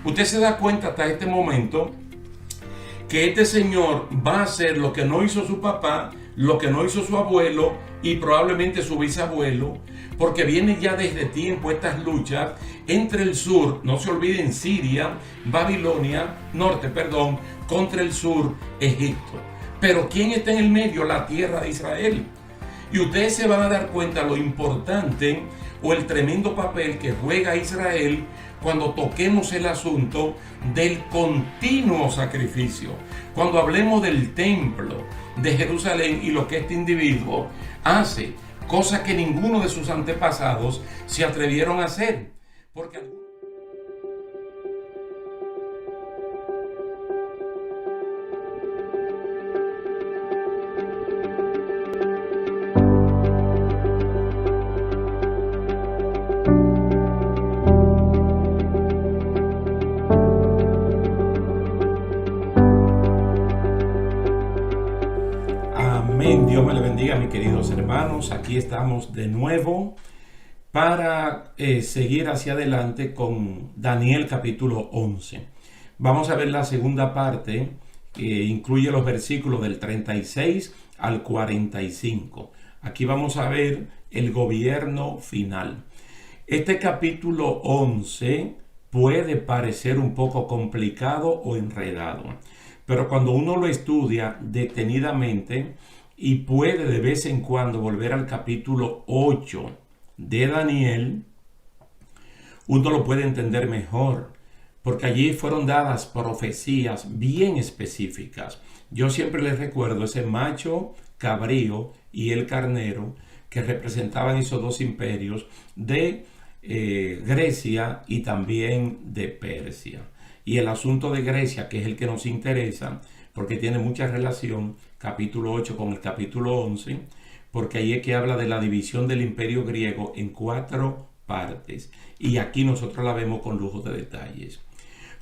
Usted se da cuenta hasta este momento que este señor va a hacer lo que no hizo su papá, lo que no hizo su abuelo y probablemente su bisabuelo, porque viene ya desde tiempo estas luchas entre el sur, no se olviden, Siria, Babilonia, contra el sur, Egipto. Pero ¿quién está en el medio? La tierra de Israel. Y ustedes se van a dar cuenta lo importante o el tremendo papel que juega Israel cuando toquemos el asunto del continuo sacrificio. Cuando hablemos del templo de Jerusalén y lo que este individuo hace, cosa que ninguno de sus antepasados se atrevieron a hacer. Porque amén. Dios me le bendiga, mis queridos hermanos. Aquí estamos de nuevo para seguir hacia adelante con Daniel capítulo 11. Vamos a ver la segunda parte que incluye los versículos del 36 al 45. Aquí vamos a ver el gobierno final. Este capítulo 11 puede parecer un poco complicado o enredado, pero cuando uno lo estudia detenidamente y puede de vez en cuando volver al capítulo 8 de Daniel, uno lo puede entender mejor, porque allí fueron dadas profecías bien específicas. Yo siempre les recuerdo ese macho cabrío y el carnero que representaban esos dos imperios de Grecia y también de Persia. Y el asunto de Grecia, que es el que nos interesa, porque tiene mucha relación, capítulo 8 con el capítulo 11, porque ahí es que habla de la división del imperio griego en 4 partes. Y aquí nosotros la vemos con lujo de detalles.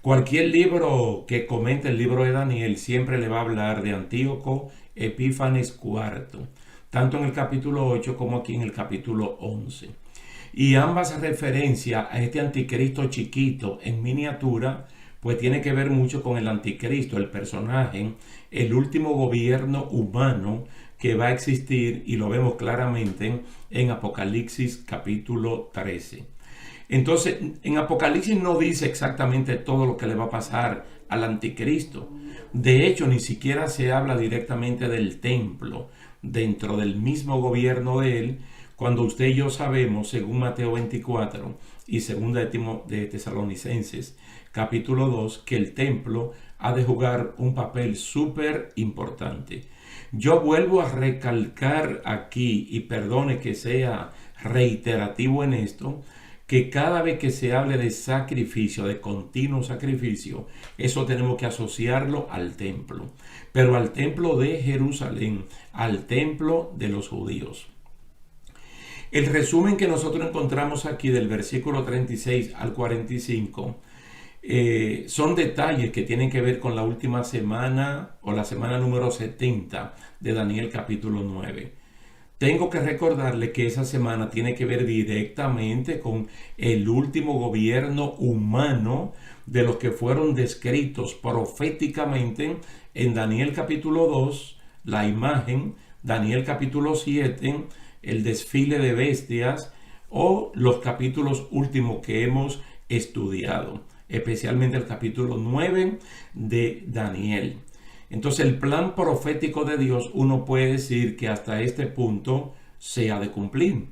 Cualquier libro que comente el libro de Daniel siempre le va a hablar de Antíoco Epífanes IV, tanto en el capítulo 8 como aquí en el capítulo 11. Y ambas referencias a este anticristo chiquito en miniatura, pues tiene que ver mucho con el anticristo, el personaje, el último gobierno humano que va a existir, y lo vemos claramente en Apocalipsis capítulo 13. Entonces, en Apocalipsis no dice exactamente todo lo que le va a pasar al anticristo. De hecho, ni siquiera se habla directamente del templo dentro del mismo gobierno de él, cuando usted y yo sabemos, según Mateo 24 y segunda de Tesalonicenses capítulo 2, que el templo ha de jugar un papel súper importante. Yo vuelvo a recalcar aquí, y perdone que sea reiterativo en esto, que cada vez que se hable de sacrificio, de continuo sacrificio, eso tenemos que asociarlo al templo, pero al templo de Jerusalén, al templo de los judíos. El resumen que nosotros encontramos aquí del versículo 36 al 45 son detalles que tienen que ver con la última semana o la semana número 70 de Daniel capítulo 9. Tengo que recordarle que esa semana tiene que ver directamente con el último gobierno humano de los que fueron descritos proféticamente en Daniel capítulo 2, la imagen, Daniel capítulo 7, el desfile de bestias, o los capítulos últimos que hemos estudiado, especialmente el capítulo 9 de Daniel. Entonces el plan profético de Dios, uno puede decir que hasta este punto se ha de cumplir.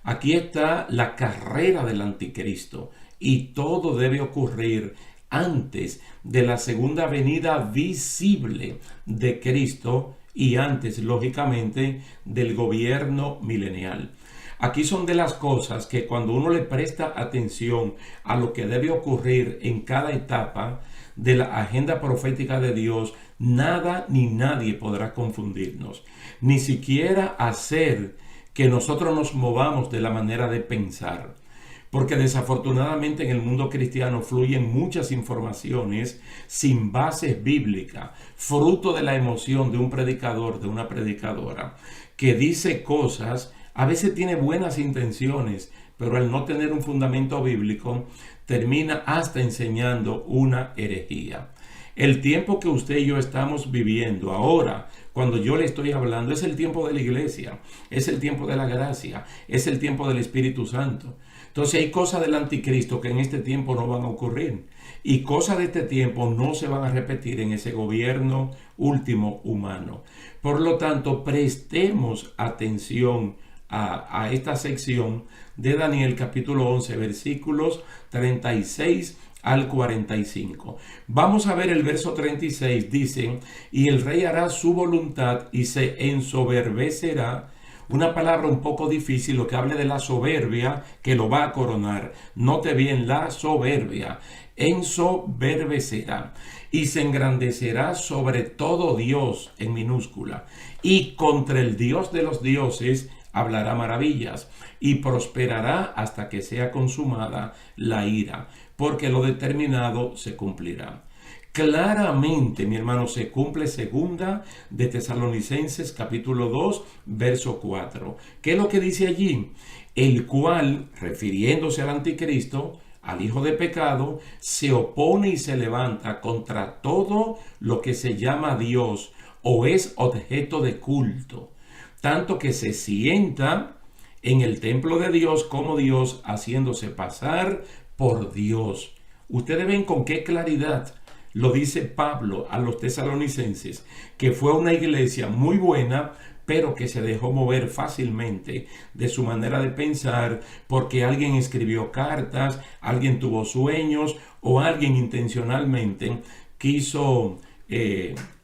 Aquí está la carrera del anticristo y todo debe ocurrir antes de la segunda venida visible de Cristo y antes, lógicamente, del gobierno milenial. Aquí son de las cosas que cuando uno le presta atención a lo que debe ocurrir en cada etapa de la agenda profética de Dios, nada ni nadie podrá confundirnos, ni siquiera hacer que nosotros nos movamos de la manera de pensar. Porque desafortunadamente en el mundo cristiano fluyen muchas informaciones sin base bíblica, fruto de la emoción de un predicador, de una predicadora, que dice cosas, a veces tiene buenas intenciones, pero al no tener un fundamento bíblico, termina hasta enseñando una herejía. El tiempo que usted y yo estamos viviendo ahora, cuando yo le estoy hablando, es el tiempo de la iglesia, es el tiempo de la gracia, es el tiempo del Espíritu Santo. Entonces hay cosas del anticristo que en este tiempo no van a ocurrir, y cosas de este tiempo no se van a repetir en ese gobierno último humano. Por lo tanto, prestemos atención a esta sección de Daniel capítulo 11, versículos 36 al 45. Vamos a ver el verso 36, dice: y el rey hará su voluntad y se ensoberbecerá. Una palabra un poco difícil, lo que hable de la soberbia que lo va a coronar. Note bien, la soberbia. Ensoberbecerá y se engrandecerá sobre todo Dios, en minúscula, y contra el Dios de los dioses hablará maravillas, y prosperará hasta que sea consumada la ira, porque lo determinado se cumplirá. Claramente, mi hermano, se cumple segunda de Tesalonicenses capítulo 2, verso 4. ¿Qué es lo que dice allí? El cual, refiriéndose al anticristo, al hijo de pecado, se opone y se levanta contra todo lo que se llama Dios o es objeto de culto, tanto que se sienta en el templo de Dios como Dios, haciéndose pasar por Dios. Ustedes ven con qué claridad lo dice Pablo a los tesalonicenses, que fue una iglesia muy buena, pero que se dejó mover fácilmente de su manera de pensar, porque alguien escribió cartas, alguien tuvo sueños, o alguien intencionalmente quiso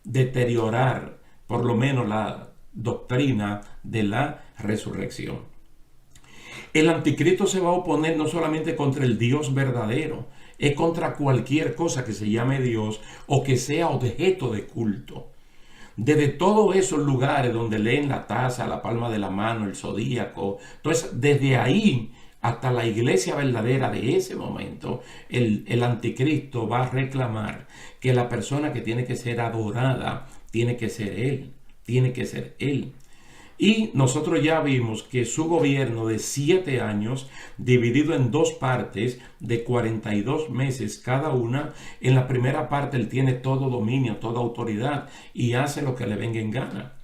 deteriorar por lo menos la doctrina de la resurrección. El anticristo se va a oponer no solamente contra el Dios verdadero, es contra cualquier cosa que se llame Dios o que sea objeto de culto. Desde todos esos lugares donde leen la taza, la palma de la mano, el zodíaco, entonces desde ahí hasta la iglesia verdadera de ese momento, el anticristo va a reclamar que la persona que tiene que ser adorada tiene que ser él, tiene que ser él. Y nosotros ya vimos que su gobierno de 7 años, dividido en 2 partes de 42 meses cada una, en la primera parte él tiene todo dominio, toda autoridad y hace lo que le venga en gana.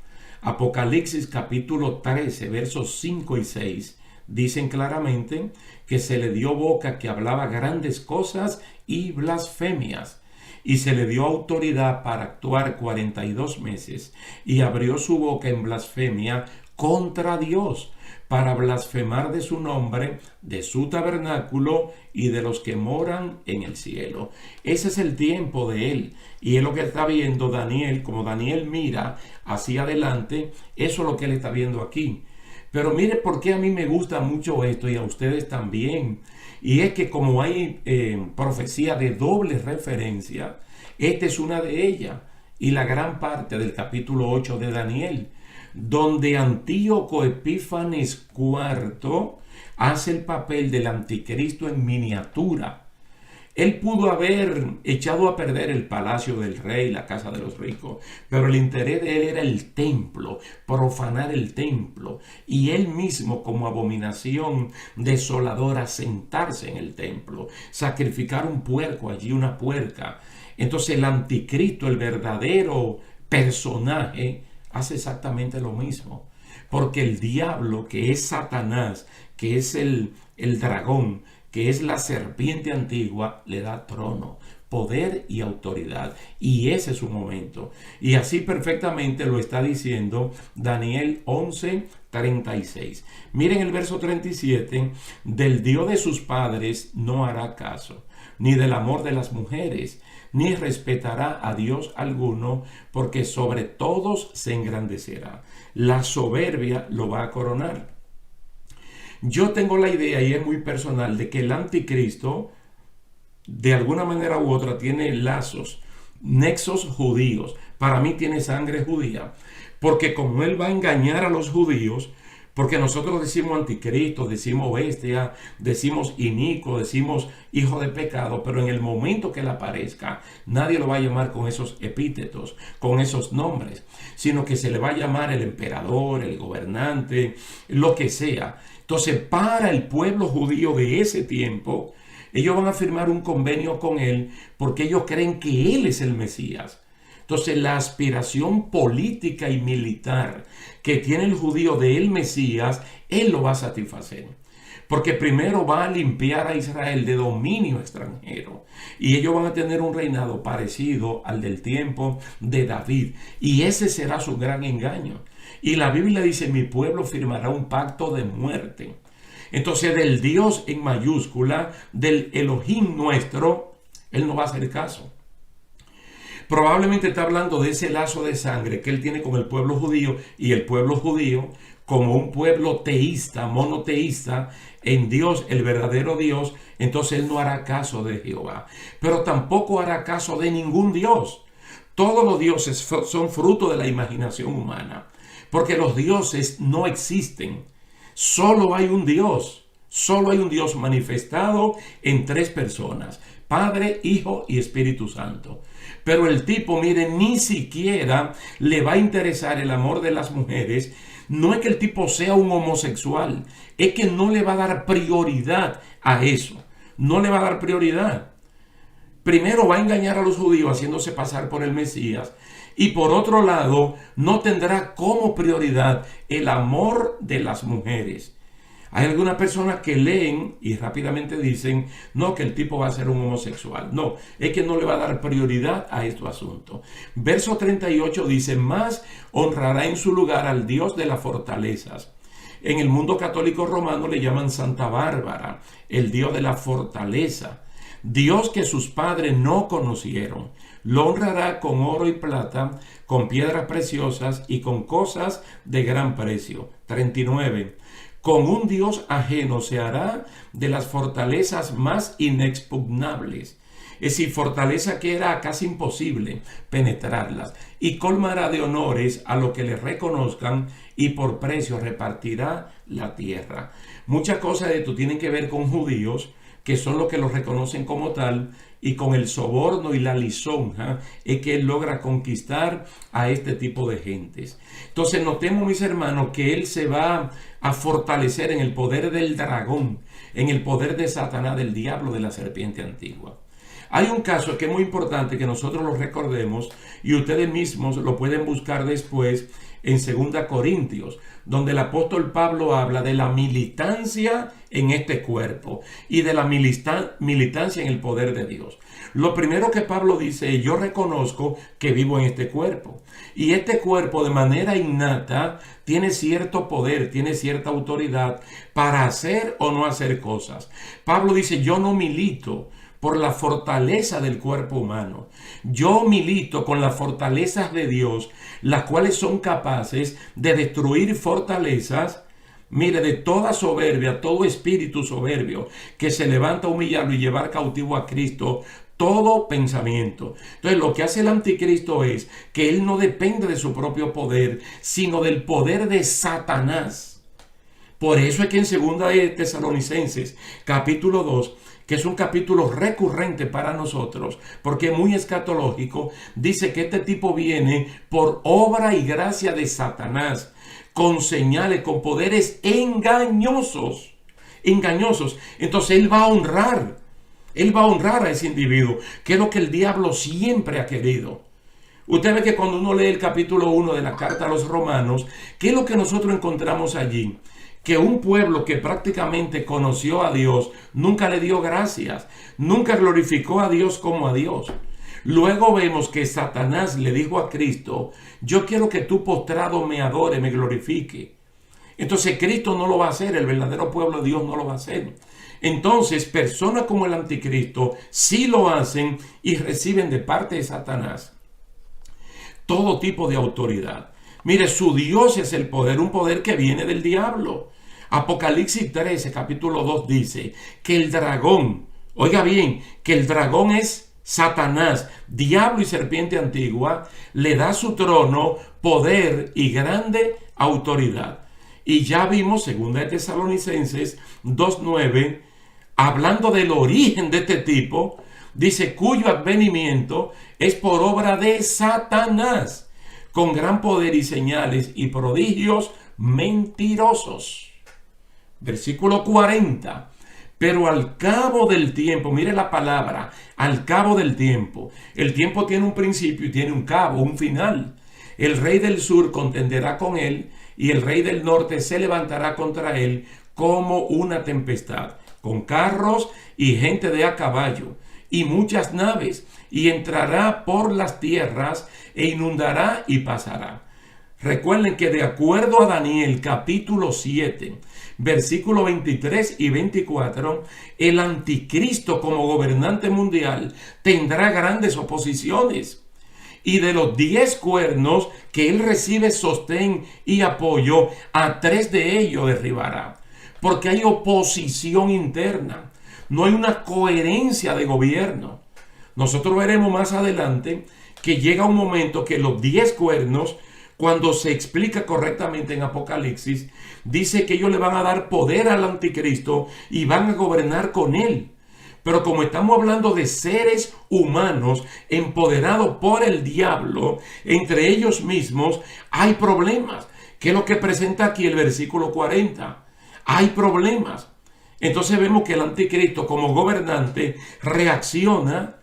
Apocalipsis capítulo 13, versos 5 y 6 dicen claramente que se le dio boca que hablaba grandes cosas y blasfemias. Y se le dio autoridad para actuar 42 meses y abrió su boca en blasfemia contra Dios, para blasfemar de su nombre, de su tabernáculo y de los que moran en el cielo. Ese es el tiempo de él y es lo que está viendo Daniel. Como Daniel mira hacia adelante, eso es lo que él está viendo aquí. Pero mire por qué a mí me gusta mucho esto y a ustedes también. Y es que como hay profecía de doble referencia, esta es una de ellas. Y la gran parte del capítulo 8 de Daniel, donde Antíoco Epífanes IV hace el papel del anticristo en miniatura. Él pudo haber echado a perder el palacio del rey, la casa de los ricos, pero el interés de él era el templo, profanar el templo, y él mismo como abominación desoladora sentarse en el templo, sacrificar un puerco allí, una puerca. Entonces el anticristo, el verdadero personaje, hace exactamente lo mismo, porque el diablo, que es Satanás, que es el dragón, que es la serpiente antigua, le da trono, poder y autoridad. Y ese es su momento. Y así perfectamente lo está diciendo Daniel 11:36. Miren el verso 37. Del Dios de sus padres no hará caso, ni del amor de las mujeres, ni respetará a Dios alguno, porque sobre todos se engrandecerá. La soberbia lo va a coronar. Yo tengo la idea, y es muy personal, de que el anticristo, de alguna manera u otra, tiene lazos, nexos judíos. Para mí tiene sangre judía, porque como él va a engañar a los judíos, Porque nosotros decimos anticristo, decimos bestia, decimos inicuo, decimos hijo de pecado, pero en el momento que él aparezca, nadie lo va a llamar con esos epítetos, con esos nombres, sino que se le va a llamar el emperador, el gobernante, lo que sea. Entonces, para el pueblo judío de ese tiempo, ellos van a firmar un convenio con él porque ellos creen que él es el Mesías. Entonces, la aspiración política y militar que tiene el judío de el Mesías, él lo va a satisfacer. Porque primero va a limpiar a Israel de dominio extranjero. Y ellos van a tener un reinado parecido al del tiempo de David. Y ese será su gran engaño. Y la Biblia dice, mi pueblo firmará un pacto de muerte. Entonces, del Dios en mayúscula, del Elohim nuestro, él no va a hacer caso. Probablemente está hablando de ese lazo de sangre que él tiene con el pueblo judío, y el pueblo judío como un pueblo teísta, monoteísta en Dios, el verdadero Dios. Entonces él no hará caso de Jehová, pero tampoco hará caso de ningún Dios. Todos los dioses son fruto de la imaginación humana, porque los dioses no existen. Solo hay un Dios, solo hay un Dios manifestado en tres personas: Padre, Hijo y Espíritu Santo. Pero el tipo, mire, ni siquiera le va a interesar el amor de las mujeres. No es que el tipo sea un homosexual, es que no le va a dar prioridad a eso. No le va a dar prioridad. Primero va a engañar a los judíos haciéndose pasar por el Mesías. Y por otro lado, no tendrá como prioridad el amor de las mujeres. Hay algunas personas que leen y rápidamente dicen, no, que el tipo va a ser un homosexual. No, es que no le va a dar prioridad a este asunto. Verso 38 dice, más honrará en su lugar al Dios de las fortalezas. En el mundo católico romano le llaman Santa Bárbara, el Dios de la fortaleza. Dios que sus padres no conocieron. Lo honrará con oro y plata, con piedras preciosas y con cosas de gran precio. 39. Con un Dios ajeno se hará de las fortalezas más inexpugnables. Es decir, fortaleza que era casi imposible penetrarlas. Y colmará de honores a lo que le reconozcan, y por precio repartirá la tierra. Muchas cosas de esto tienen que ver con judíos, que son los que los reconocen como tal, y con el soborno y la lisonja es que él logra conquistar a este tipo de gentes. Entonces notemos, mis hermanos, que él se va a fortalecer en el poder del dragón, en el poder de Satanás, del diablo, de la serpiente antigua. Hay un caso que es muy importante que nosotros lo recordemos, y ustedes mismos lo pueden buscar después en 2 Corintios, donde el apóstol Pablo habla de la militancia en este cuerpo y de la militancia en el poder de Dios. Lo primero que Pablo dice es, yo reconozco que vivo en este cuerpo, y este cuerpo de manera innata tiene cierto poder, tiene cierta autoridad para hacer o no hacer cosas. Pablo dice, yo no milito por la fortaleza del cuerpo humano. Yo milito con las fortalezas de Dios, las cuales son capaces de destruir fortalezas, mire, de toda soberbia, todo espíritu soberbio que se levanta a humillarlo y llevar cautivo a Cristo todo pensamiento. Entonces, lo que hace el anticristo es que él no depende de su propio poder, sino del poder de Satanás. Por eso es que en 2 Tesalonicenses, capítulo 2, que es un capítulo recurrente para nosotros, porque es muy escatológico, dice que este tipo viene por obra y gracia de Satanás, con señales, con poderes engañosos. Entonces él va a honrar a ese individuo, que es lo que el diablo siempre ha querido. Usted ve que cuando uno lee el capítulo 1 de la carta a los romanos, ¿qué es lo que nosotros encontramos allí? Que un pueblo que prácticamente conoció a Dios nunca le dio gracias, nunca glorificó a Dios como a Dios. Luego vemos que Satanás le dijo a Cristo, yo quiero que tú postrado me adore, me glorifique. Entonces Cristo no lo va a hacer, el verdadero pueblo de Dios no lo va a hacer. Entonces personas como el anticristo sí lo hacen y reciben de parte de Satanás todo tipo de autoridad. Mire, su Dios es el poder, un poder que viene del diablo. Apocalipsis 13, capítulo 2 dice que el dragón, oiga bien, que el dragón es Satanás, diablo y serpiente antigua, le da su trono, poder y grande autoridad. Y ya vimos, 2 Tesalonicenses 2:9, hablando del origen de este tipo, dice, cuyo advenimiento es por obra de Satanás, con gran poder y señales y prodigios mentirosos. Versículo 40. Pero al cabo del tiempo, mire la palabra, al cabo del tiempo. El tiempo tiene un principio y tiene un cabo, un final. El rey del sur contenderá con él y el rey del norte se levantará contra él como una tempestad, con carros y gente de a caballo y muchas naves, y entrará por las tierras e inundará y pasará. Recuerden que de acuerdo a Daniel capítulo 7, versículos 23 y 24, el anticristo como gobernante mundial tendrá grandes oposiciones. Y de los 10 cuernos que él recibe sostén y apoyo, a 3 de ellos derribará. Porque hay oposición interna. No hay una coherencia de gobierno. Nosotros veremos más adelante que llega un momento que los 10 cuernos, cuando se explica correctamente en Apocalipsis, dice que ellos le van a dar poder al anticristo y van a gobernar con él. Pero como estamos hablando de seres humanos empoderados por el diablo, entre ellos mismos hay problemas. ¿Qué es lo que presenta aquí el versículo 40? Hay problemas. Entonces vemos que el anticristo como gobernante reacciona,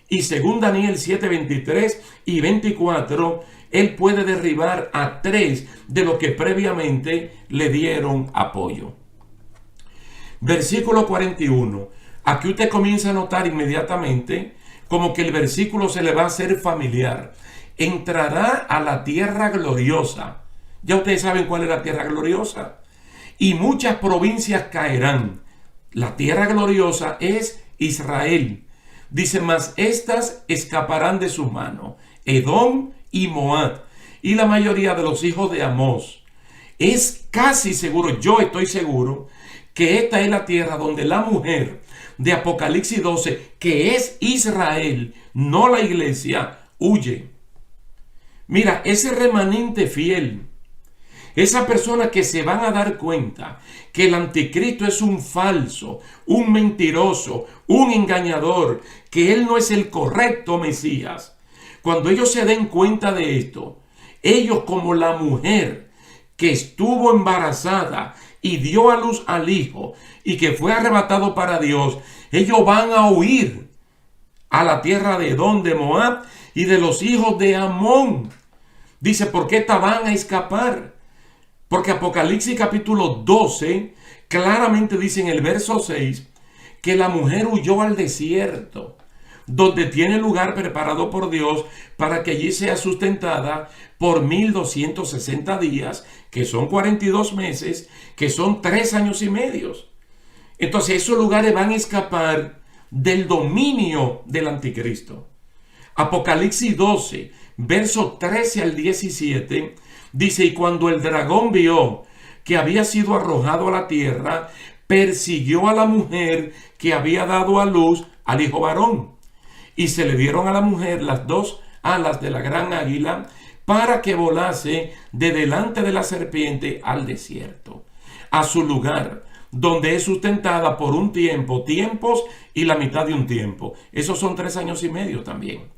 y según Daniel 7, 23 y 24, él puede derribar a 3 de los que previamente le dieron apoyo. Versículo 41. Aquí usted comienza a notar inmediatamente como que el versículo se le va a hacer familiar. Entrará a la tierra gloriosa. Ya ustedes saben cuál es la tierra gloriosa. Y muchas provincias caerán. La tierra gloriosa es Israel. Dice, mas estas escaparán de su mano, Edom y Moab, y la mayoría de los hijos de Amós. Es casi seguro, yo estoy seguro, que esta es la tierra donde la mujer de Apocalipsis 12, que es Israel, no la iglesia, huye. Mira, ese remanente fiel, esa persona que se van a dar cuenta que el anticristo es un falso, un mentiroso, un engañador, que él no es el correcto Mesías. Cuando ellos se den cuenta de esto, ellos como la mujer que estuvo embarazada y dio a luz al hijo y que fue arrebatado para Dios, ellos van a huir a la tierra de Edom, de Moab y de los hijos de Amón. Dice, ¿por qué van a escapar? Porque Apocalipsis capítulo 12 claramente dice en el verso 6 que la mujer huyó al desierto, donde tiene lugar preparado por Dios para que allí sea sustentada por 1260 días, que son 42 meses, que son 3 años y medio. Entonces esos lugares van a escapar del dominio del anticristo. Apocalipsis 12, verso 13 al 17, dice, y cuando el dragón vio que había sido arrojado a la tierra, persiguió a la mujer que había dado a luz al hijo varón. Y se le dieron a la mujer las 2 alas de la gran águila para que volase de delante de la serpiente al desierto, a su lugar, donde es sustentada por un tiempo, tiempos y la mitad de un tiempo. Esos son 3 años y medio también.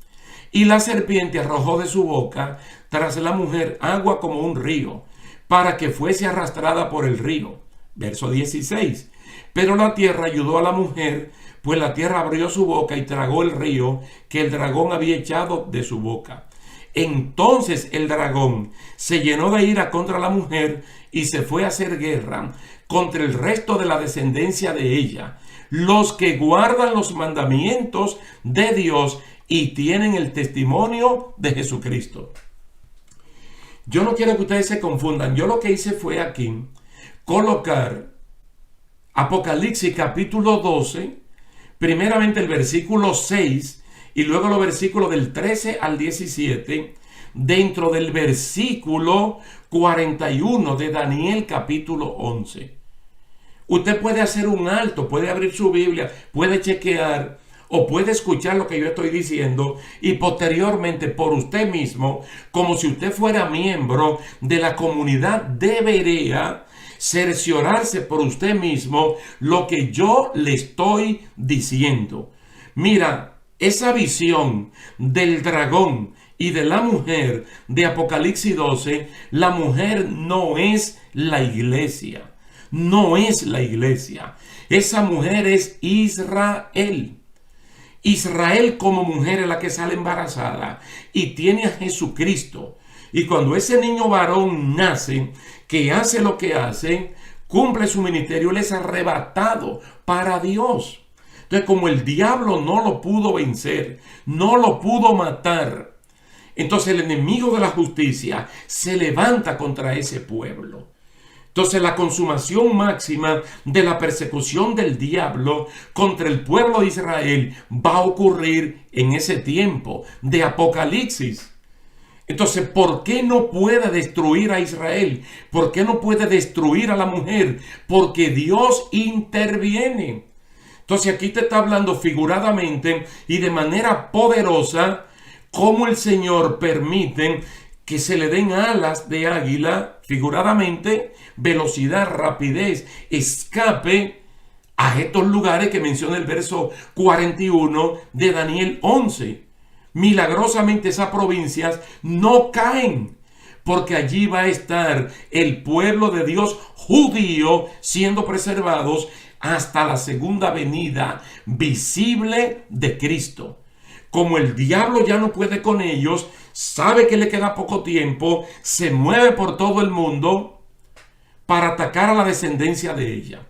Y la serpiente arrojó de su boca tras la mujer agua como un río, para que fuese arrastrada por el río. Verso 16. Pero la tierra ayudó a la mujer, pues la tierra abrió su boca y tragó el río que el dragón había echado de su boca. Entonces el dragón se llenó de ira contra la mujer y se fue a hacer guerra contra el resto de la descendencia de ella, los que guardan los mandamientos de Dios y tienen el testimonio de Jesucristo. Yo no quiero que ustedes se confundan. Yo lo que hice fue aquí colocar Apocalipsis capítulo 12, primeramente el versículo 6 y luego los versículos del 13 al 17, dentro del versículo 41 de Daniel capítulo 11. Usted puede hacer un alto, puede abrir su Biblia, puede chequear o puede escuchar lo que yo estoy diciendo y posteriormente por usted mismo, como si usted fuera miembro de la comunidad de Berea, cerciorarse por usted mismo lo que yo le estoy diciendo. Mira, esa visión del dragón y de la mujer de Apocalipsis 12, la mujer no es la iglesia. No es la iglesia. Esa mujer es Israel. Israel como mujer es la que sale embarazada y tiene a Jesucristo. Y cuando ese niño varón nace, que hace lo que hace, cumple su ministerio, él es arrebatado para Dios. Entonces, como el diablo no lo pudo vencer, no lo pudo matar, entonces el enemigo de la justicia se levanta contra ese pueblo. Entonces la consumación máxima de la persecución del diablo contra el pueblo de Israel va a ocurrir en ese tiempo de Apocalipsis. Entonces, ¿por qué no puede destruir a Israel? ¿Por qué no puede destruir a la mujer? Porque Dios interviene. Entonces aquí te está hablando figuradamente y de manera poderosa cómo el Señor permite que se le den alas de águila, figuradamente, velocidad, rapidez, escape a estos lugares que menciona el verso 41 de Daniel 11. Milagrosamente esas provincias no caen, porque allí va a estar el pueblo de Dios judío siendo preservados hasta la segunda venida visible de Cristo. Como el diablo ya no puede con ellos, sabe que le queda poco tiempo, se mueve por todo el mundo para atacar a la descendencia de ella.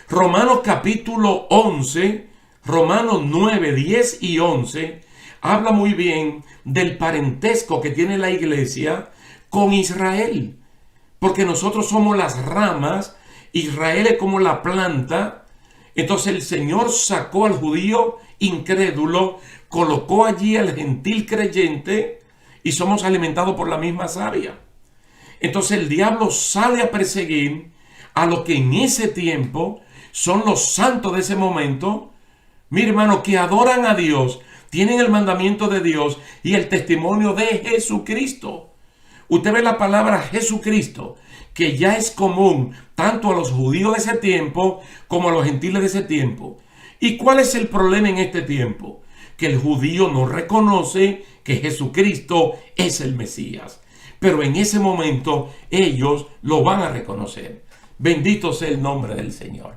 Romanos capítulo 11, Romanos 9, 10 y 11, habla muy bien del parentesco que tiene la iglesia con Israel. Porque nosotros somos las ramas, Israel es como la planta. Entonces el Señor sacó al judío incrédulo, colocó allí al gentil creyente y somos alimentados por la misma savia. Entonces el diablo sale a perseguir a los que en ese tiempo son los santos de ese momento, mi hermano, que adoran a Dios, tienen el mandamiento de Dios y el testimonio de Jesucristo. Usted ve la palabra Jesucristo, que ya es común tanto a los judíos de ese tiempo como a los gentiles de ese tiempo. ¿Y cuál es el problema en este tiempo? Que el judío no reconoce que Jesucristo es el Mesías. Pero en ese momento ellos lo van a reconocer. Bendito sea el nombre del Señor.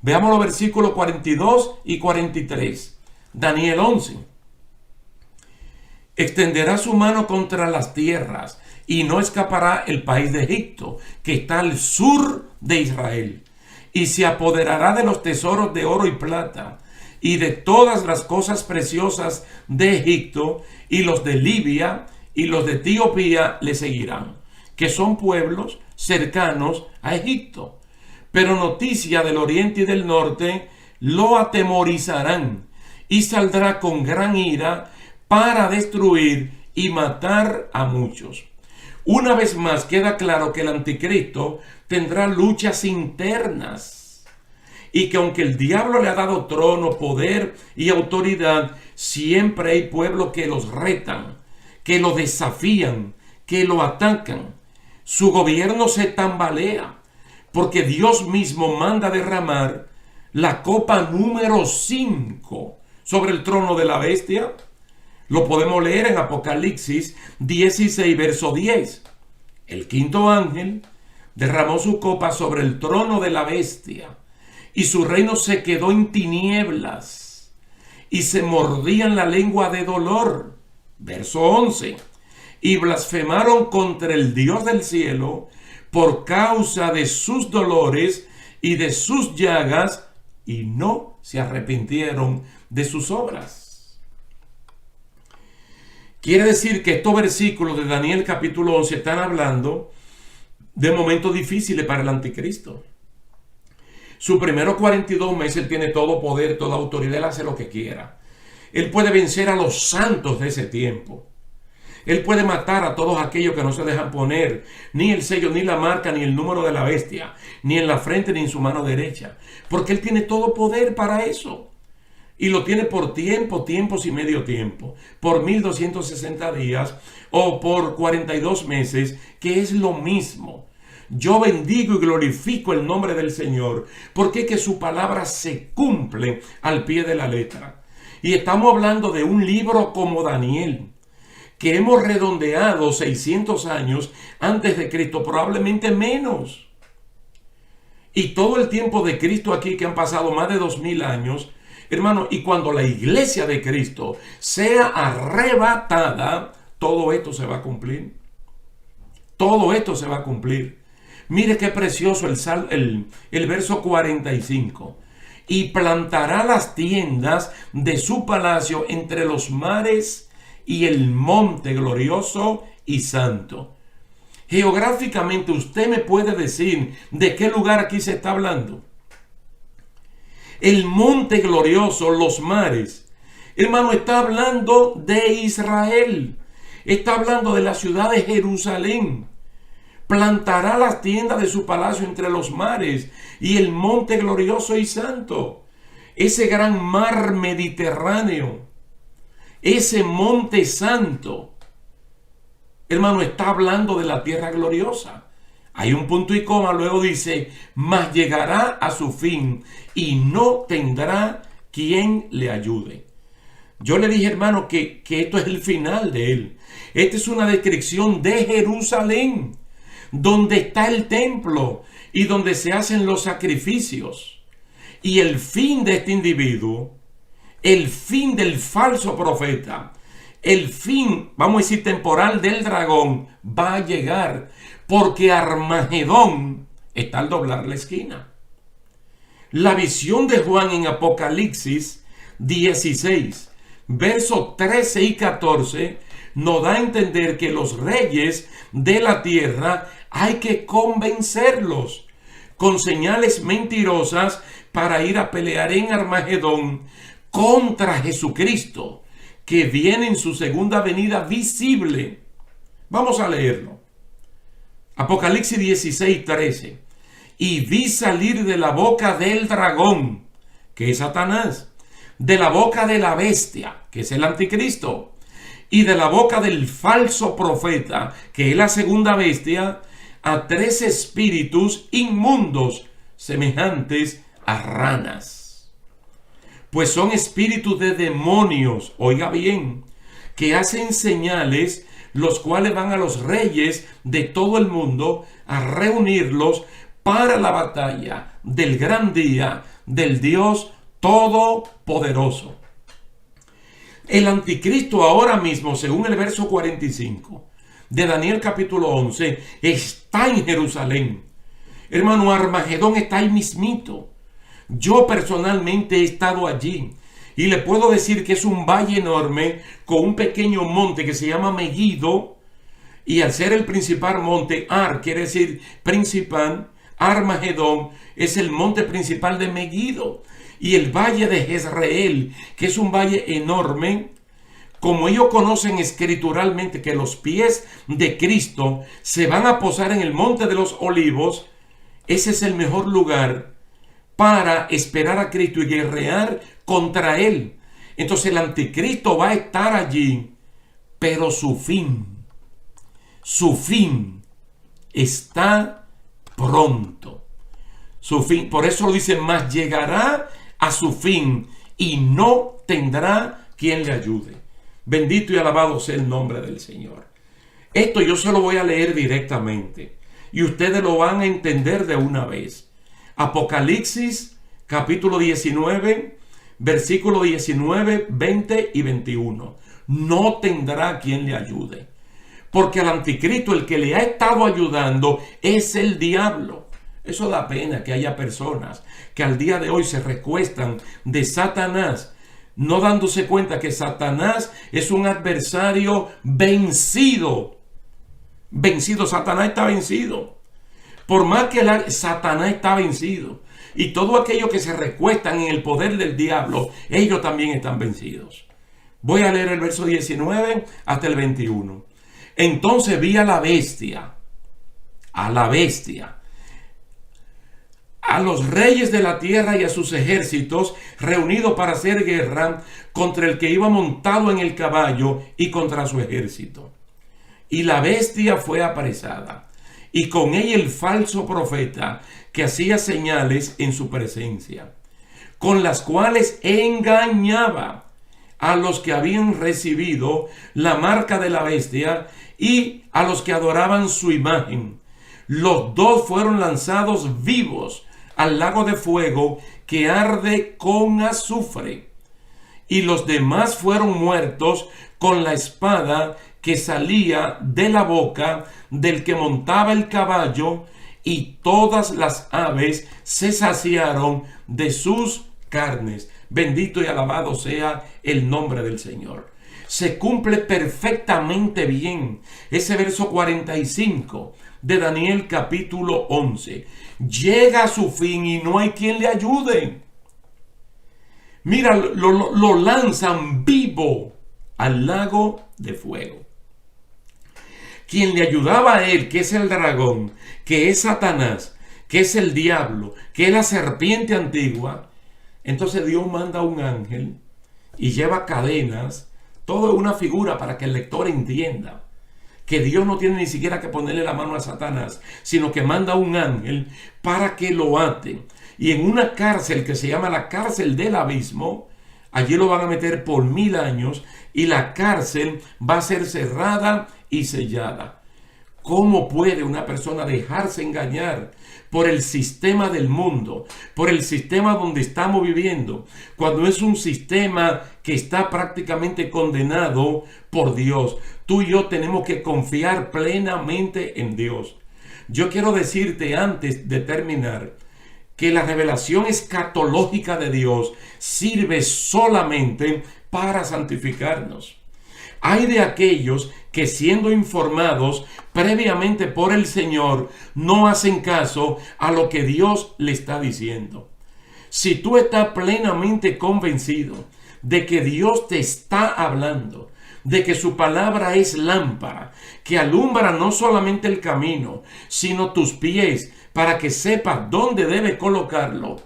Veamos los versículos 42 y 43. Daniel 11. Extenderá su mano contra las tierras y no escapará el país de Egipto, que está al sur de Israel, y se apoderará de los tesoros de oro y plata, y de todas las cosas preciosas de Egipto, y los de Libia y los de Etiopía le seguirán, que son pueblos cercanos a Egipto. Pero noticia del oriente y del norte lo atemorizarán, y saldrá con gran ira para destruir y matar a muchos. Una vez más queda claro que el anticristo tendrá luchas internas y que aunque el diablo le ha dado trono, poder y autoridad, siempre hay pueblos que los retan, que lo desafían, que lo atacan. Su gobierno se tambalea porque Dios mismo manda derramar la copa número 5 sobre el trono de la bestia. Lo podemos leer en Apocalipsis 16, verso 10. El quinto ángel derramó su copa sobre el trono de la bestia, y su reino se quedó en tinieblas, y se mordían la lengua de dolor. Verso 11. Y blasfemaron contra el Dios del cielo por causa de sus dolores y de sus llagas, y no se arrepintieron de sus obras. Quiere decir que estos versículos de Daniel capítulo 11 están hablando de momentos difíciles para el anticristo. Sus primeros 42 meses él tiene todo poder, toda autoridad, él hace lo que quiera. Él puede vencer a los santos de ese tiempo. Él puede matar a todos aquellos que no se dejan poner ni el sello, ni la marca, ni el número de la bestia, ni en la frente, ni en su mano derecha. Porque él tiene todo poder para eso. Y lo tiene por tiempos y medio tiempo, por 1260 días o por 42 meses, que es lo mismo. yo bendigo y glorifico el nombre del Señor, porque es que su palabra se cumple al pie de la letra. Y estamos hablando de un libro como Daniel, que hemos redondeado 600 años antes de Cristo, probablemente menos. Y todo el tiempo de Cristo aquí, que han pasado más de 2000 años, hermano, y cuando la iglesia de Cristo sea arrebatada, todo esto se va a cumplir. Todo esto se va a cumplir. Mire qué precioso el verso 45. Y plantará las tiendas de su palacio entre los mares y el monte glorioso y santo. Geográficamente, usted me puede decir de qué lugar aquí se está hablando. El monte glorioso, los mares. Hermano, está hablando de Israel. Está hablando de la ciudad de Jerusalén. Plantará las tiendas de su palacio entre los mares y el monte glorioso y santo. Ese gran mar Mediterráneo. Ese monte santo. Hermano, está hablando de la tierra gloriosa. Hay un punto y coma, luego dice, mas llegará a su fin y no tendrá quien le ayude. Yo le dije, hermano, que esto es el final de él. Esta es una descripción de Jerusalén, donde está el templo y donde se hacen los sacrificios. Y el fin de este individuo, el fin del falso profeta, el fin, vamos a decir, temporal del dragón, va a llegar, porque Armagedón está al doblar la esquina. La visión de Juan en Apocalipsis 16, versos 13 y 14, nos da a entender que los reyes de la tierra hay que convencerlos con señales mentirosas para ir a pelear en Armagedón contra Jesucristo, que viene en su segunda venida visible. Vamos a leerlo. Apocalipsis 16, 13. Y vi salir de la boca del dragón, que es Satanás, de la boca de la bestia, que es el anticristo, y de la boca del falso profeta, que es la segunda bestia, a 3 espíritus inmundos, semejantes a ranas. Pues son espíritus de demonios, oiga bien, que hacen señales, los cuales van a los reyes de todo el mundo a reunirlos para la batalla del gran día del Dios Todopoderoso. El anticristo ahora mismo, según el verso 45 de Daniel capítulo 11, está en Jerusalén. Hermano, Armagedón está ahí mismito. Yo personalmente he estado allí y le puedo decir que es un valle enorme con un pequeño monte que se llama Megiddo, y al ser el principal monte, Ar quiere decir principal, Armagedón es el monte principal de Megiddo, y el valle de Jezreel, que es un valle enorme, como ellos conocen escrituralmente que los pies de Cristo se van a posar en el monte de los olivos, ese es el mejor lugar para esperar a Cristo y guerrear contra él. Entonces el anticristo va a estar allí, pero su fin está pronto. Su fin, por eso lo dice, mas llegará a su fin y no tendrá quien le ayude. Bendito y alabado sea el nombre del Señor. Esto yo se lo voy a leer directamente y ustedes lo van a entender de una vez. Apocalipsis capítulo 19, versículo 19, 20 y 21. No tendrá quien le ayude, porque al anticristo el que le ha estado ayudando es el diablo. Eso da pena que haya personas que al día de hoy se recuestan de Satanás, no dándose cuenta que Satanás es un adversario vencido. Satanás está vencido. Por más que Satanás está vencido. Y todo aquello que se recuestan en el poder del diablo, ellos también están vencidos. Voy a leer el verso 19 hasta el 21. Entonces vi a la bestia, a los reyes de la tierra y a sus ejércitos reunidos para hacer guerra contra el que iba montado en el caballo y contra su ejército. Y la bestia fue apresada, y con ella el falso profeta que hacía señales en su presencia, con las cuales engañaba a los que habían recibido la marca de la bestia y a los que adoraban su imagen. Los dos fueron lanzados vivos al lago de fuego que arde con azufre, y los demás fueron muertos con la espada que salía de la boca del que montaba el caballo, y todas las aves se saciaron de sus carnes. Bendito y alabado sea el nombre del Señor. Se cumple perfectamente bien ese verso 45 de Daniel capítulo 11. Llega a su fin y no hay quien le ayude. Mira, lo lanzan vivo al lago de fuego. Quien le ayudaba a él, que es el dragón, que es Satanás, que es el diablo, que es la serpiente antigua, entonces Dios manda a un ángel y lleva cadenas, todo una figura para que el lector entienda que Dios no tiene ni siquiera que ponerle la mano a Satanás, sino que manda a un ángel para que lo ate. Y en una cárcel que se llama la cárcel del abismo, allí lo van a meter por 1000 años y la cárcel va a ser cerrada y sellada. ¿Cómo puede una persona dejarse engañar por el sistema del mundo, por el sistema donde estamos viviendo, cuando es un sistema que está prácticamente condenado por Dios? Tú y yo tenemos que confiar plenamente en Dios. Yo quiero decirte antes de terminar que la revelación escatológica de Dios sirve solamente para santificarnos. Hay de aquellos que, siendo informados previamente por el Señor, no hacen caso a lo que Dios le está diciendo. Si tú estás plenamente convencido de que Dios te está hablando, de que su palabra es lámpara, que alumbra no solamente el camino, sino tus pies, para que sepas dónde debes colocarlo,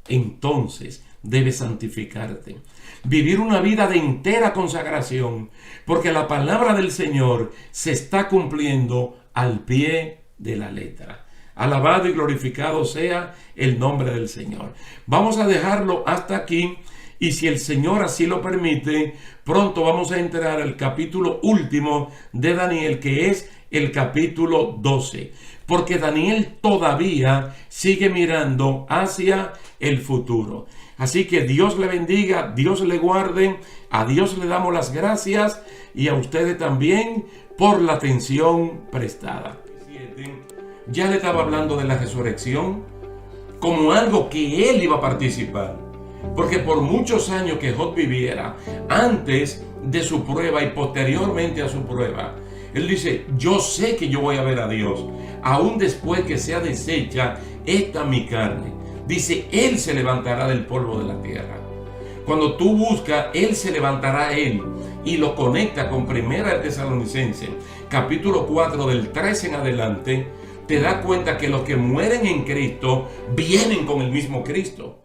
entonces debes santificarte. Vivir una vida de entera consagración, porque la palabra del Señor se está cumpliendo al pie de la letra. Alabado y glorificado sea el nombre del Señor. Vamos a dejarlo hasta aquí, y si el Señor así lo permite, pronto vamos a entrar al capítulo último de Daniel, que es el capítulo 12. Porque Daniel todavía sigue mirando hacia el futuro. Así que Dios le bendiga, Dios le guarde, a Dios le damos las gracias y a ustedes también por la atención prestada. Ya le estaba hablando de la resurrección como algo que él iba a participar. Porque por muchos años que Job viviera, antes de su prueba y posteriormente a su prueba, él dice: yo sé que yo voy a ver a Dios, aún después que sea deshecha esta mi carne. Dice, Él se levantará del polvo de la tierra. Cuando tú buscas, Él se levantará a Él, y lo conecta con 1 Tesalonicenses, capítulo 4, del 13 en adelante, te das cuenta que los que mueren en Cristo vienen con el mismo Cristo.